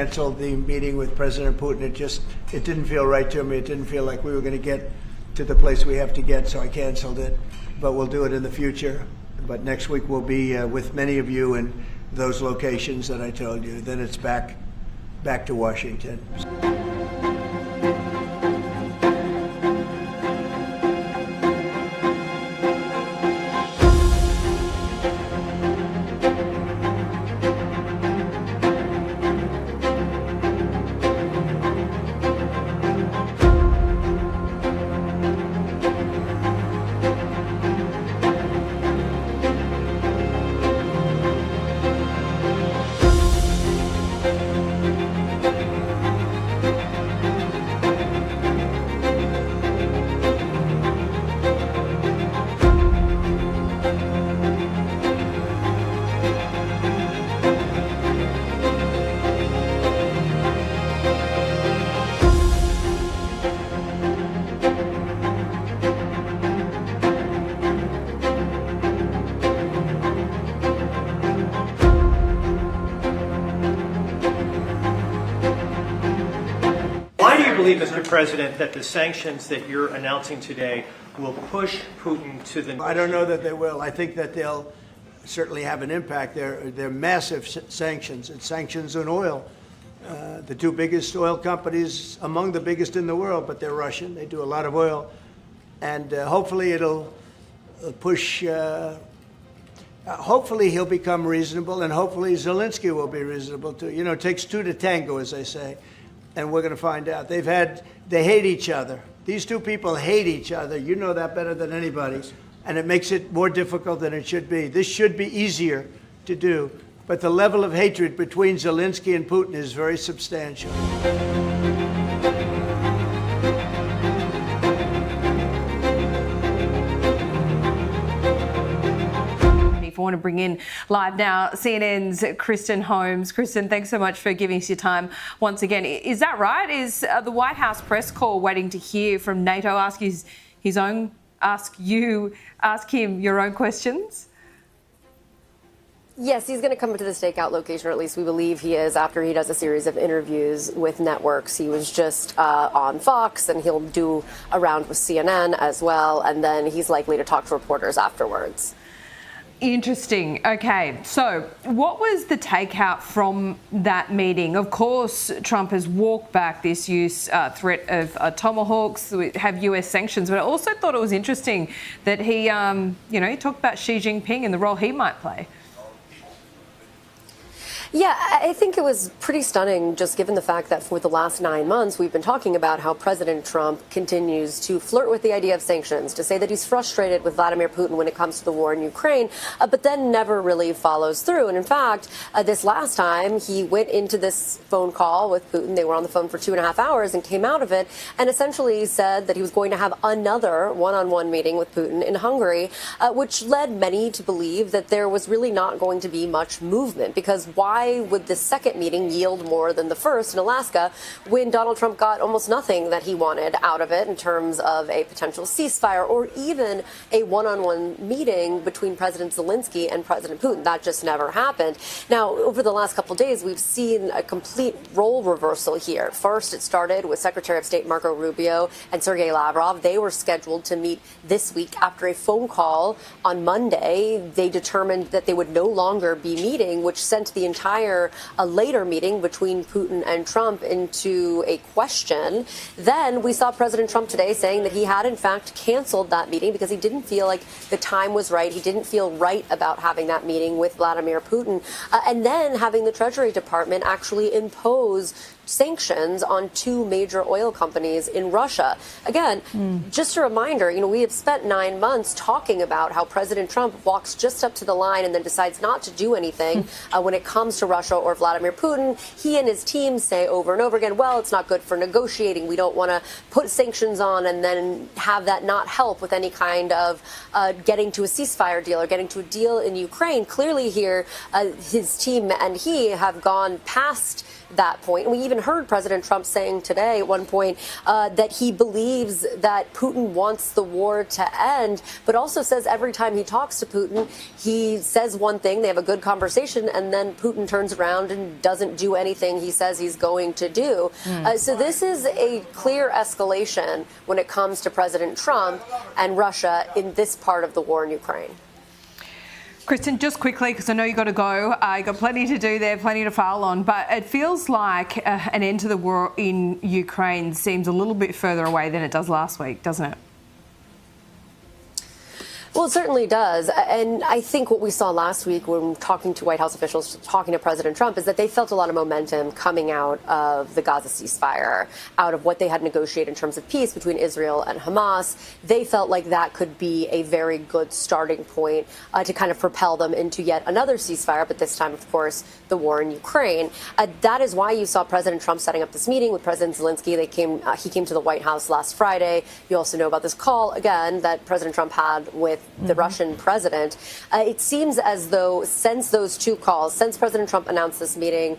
canceled the meeting with President Putin. It didn't feel right to me. It didn't feel like we were going to get to the place we have to get, so I canceled it. But we'll do it in the future. But next week we'll be with many of you in those locations that I told you. Then it's back to Washington. Mr. President, that the sanctions that you're announcing today will push Putin to the... I don't know that they will. I think that they'll certainly have an impact. They're massive sanctions. It's sanctions on oil. The two biggest oil companies, among the biggest in the world, but they're Russian. They do a lot of oil. And hopefully it'll push... hopefully he'll become reasonable, and hopefully Zelensky will be reasonable too. You know, it takes two to tango, as they say. And we're going to find out. They hate each other. These two people hate each other. You know that better than anybody. And it makes it more difficult than it should be. This should be easier to do. But the level of hatred between Zelensky and Putin is very substantial. I want to bring in live now CNN's Kristen Holmes. Kristen, thanks so much for giving us your time once again. Is that right? Is the White House press corps waiting to hear from NATO ask him your own questions? Yes, he's going to come to the stakeout location, or at least we believe he is, after he does a series of interviews with networks. He was just on Fox, and he'll do a round with CNN as well, and then he's likely to talk to reporters afterwards. Interesting. Okay, so what was the takeout from that meeting? Of course, Trump has walked back this threat of tomahawks, have US sanctions, but I also thought it was interesting that he, he talked about Xi Jinping and the role he might play. Yeah, I think it was pretty stunning, just given the fact that for the last 9 months, we've been talking about how President Trump continues to flirt with the idea of sanctions, to say that he's frustrated with Vladimir Putin when it comes to the war in Ukraine, but then never really follows through. And in fact, this last time, he went into this phone call with Putin. They were on the phone for 2.5 hours and came out of it and essentially said that he was going to have another one-on-one meeting with Putin in Hungary, which led many to believe that there was really not going to be much movement, because why would the second meeting yield more than the first in Alaska when Donald Trump got almost nothing that he wanted out of it in terms of a potential ceasefire or even a one-on-one meeting between President Zelensky and President Putin? That just never happened. Now, over the last couple of days, we've seen a complete role reversal here. First, it started with Secretary of State Marco Rubio and Sergei Lavrov. They were scheduled to meet this week. After a phone call on Monday, they determined that they would no longer be meeting, which sent the entire later meeting between Putin and Trump into a question. Then we saw President Trump today saying that he had, in fact, canceled that meeting because he didn't feel like the time was right. He didn't feel right about having that meeting with Vladimir Putin. And then having the Treasury Department actually impose sanctions on two major oil companies in Russia. Again, just a reminder, we have spent 9 months talking about how President Trump walks just up to the line and then decides not to do anything when it comes to Russia or Vladimir Putin. He and his team say over and over again, well, it's not good for negotiating. We don't want to put sanctions on and then have that not help with any kind of getting to a ceasefire deal or getting to a deal in Ukraine. Clearly here, his team and he have gone past that point. And we even heard President Trump saying today at one point that he believes that Putin wants the war to end, but also says every time he talks to Putin, he says one thing, they have a good conversation, and then Putin turns around and doesn't do anything he says he's going to do. So this is a clear escalation when it comes to President Trump and Russia in this part of the war in Ukraine. Kristen, just quickly, because I know you've got to go. You've got plenty to do there, plenty to file on, but it feels like an end to the war in Ukraine seems a little bit further away than it does last week, doesn't it? Well, it certainly does. And I think what we saw last week when talking to White House officials, talking to President Trump, is that they felt a lot of momentum coming out of the Gaza ceasefire, out of what they had negotiated in terms of peace between Israel and Hamas. They felt like that could be a very good starting point to kind of propel them into yet another ceasefire, but this time, of course, the war in Ukraine. That is why you saw President Trump setting up this meeting with President Zelensky. He came to the White House last Friday. You also know about this call, again, that President Trump had with the Russian president. It seems as though since those two calls, since President Trump announced this meeting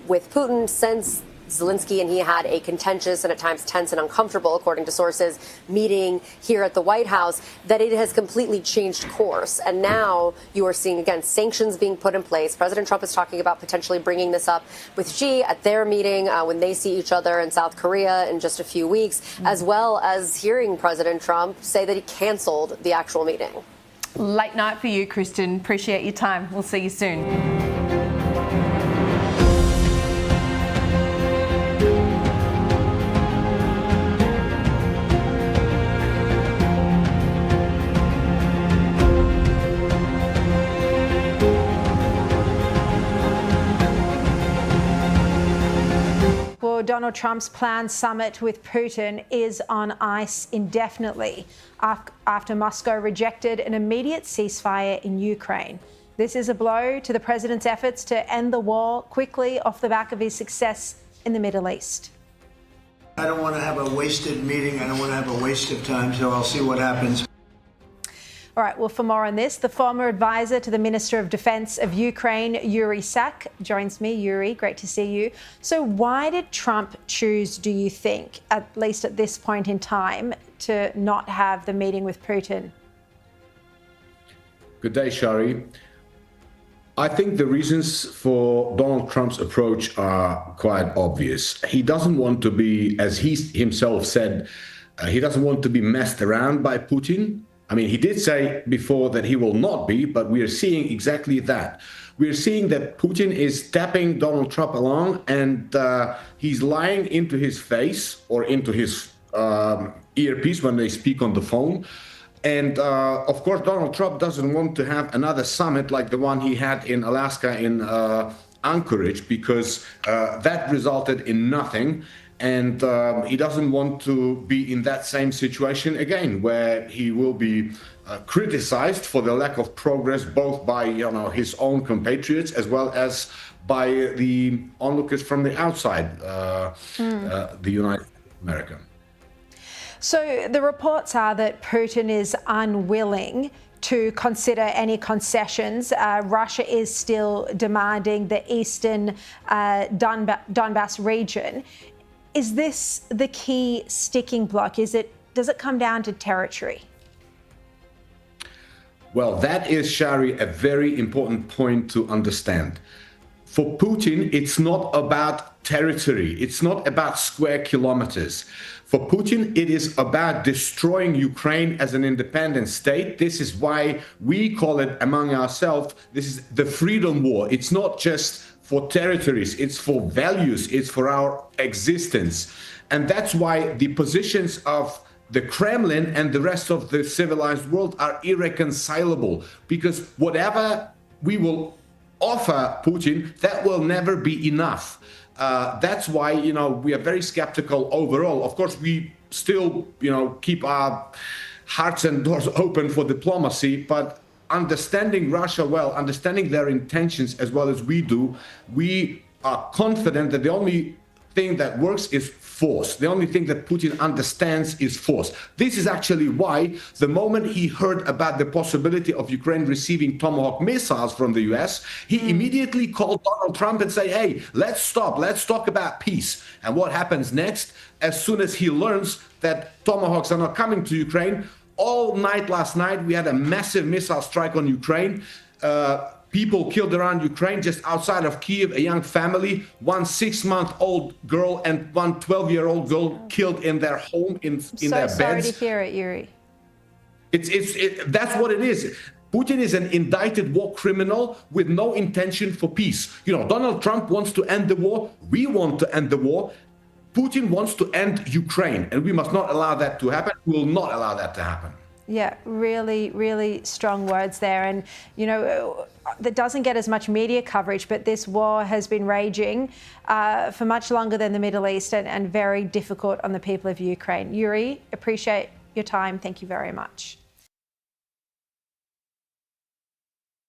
with Putin, since Zelensky and he had a contentious and at times tense and uncomfortable, according to sources, meeting here at the White House, that it has completely changed course. And now you are seeing, again, sanctions being put in place. President Trump is talking about potentially bringing this up with Xi at their meeting when they see each other in South Korea in just a few weeks, as well as hearing President Trump say that he canceled the actual meeting. Late night for you, Kristen. Appreciate your time. We'll see you soon. Donald Trump's planned summit with Putin is on ice indefinitely after Moscow rejected an immediate ceasefire in Ukraine. This is a blow to the president's efforts to end the war quickly off the back of his success in the Middle East. I don't want to have a wasted meeting. I don't want to have a waste of time, so I'll see what happens. All right, well, for more on this, the former advisor to the Minister of Defense of Ukraine, Yuri Sak, joins me. Yuri, great to see you. So why did Trump choose, do you think, at least at this point in time, to not have the meeting with Putin? Good day, Shari. I think the reasons for Donald Trump's approach are quite obvious. He doesn't want to be, as he himself said, he doesn't want to be messed around by Putin. I mean, he did say before that he will not be, but we are seeing exactly that. We're seeing that Putin is tapping Donald Trump along, and he's lying into his face or into his earpiece when they speak on the phone. And of course, Donald Trump doesn't want to have another summit like the one he had in Alaska in Anchorage, because that resulted in nothing. And he doesn't want to be in that same situation again, where he will be criticized for the lack of progress, both by his own compatriots as well as by the onlookers from the outside, the United States of America. So the reports are that Putin is unwilling to consider any concessions. Russia is still demanding the eastern Donbass region. Is this the key sticking block? Does it come down to territory? Well, that is, Shari, a very important point to understand. For Putin, it's not about territory. It's not about square kilometers. For Putin, it is about destroying Ukraine as an independent state. This is why we call it among ourselves, this is the freedom war. It's not just for territories, it's for values, it's for our existence. And that's why the positions of the Kremlin and the rest of the civilized world are irreconcilable, because whatever we will offer Putin, that will never be enough. That's why, we are very skeptical overall. Of course, we still, keep our hearts and doors open for diplomacy, but understanding Russia well, understanding their intentions as well as we do, we are confident that the only thing that works is force. The only thing that Putin understands is force. This is actually why the moment he heard about the possibility of Ukraine receiving Tomahawk missiles from the US, he immediately called Donald Trump and said, hey, let's stop. Let's talk about peace. And what happens next? As soon as he learns that Tomahawks are not coming to Ukraine, all night last night, we had a massive missile strike on Ukraine. People killed around Ukraine, just outside of Kyiv, a young family, one 6-month-old girl and one 12-year-old girl killed in their home, in their beds. So sorry to hear it, Yuri. That's what it is. Putin is an indicted war criminal with no intention for peace. You know, Donald Trump wants to end the war. We want to end the war. Putin wants to end Ukraine, and we must not allow that to happen. We will not allow that to happen. Yeah, really, really strong words there. And, you know, that doesn't get as much media coverage, but this war has been raging for much longer than the Middle East and very difficult on the people of Ukraine. Yuri, appreciate your time. Thank you very much.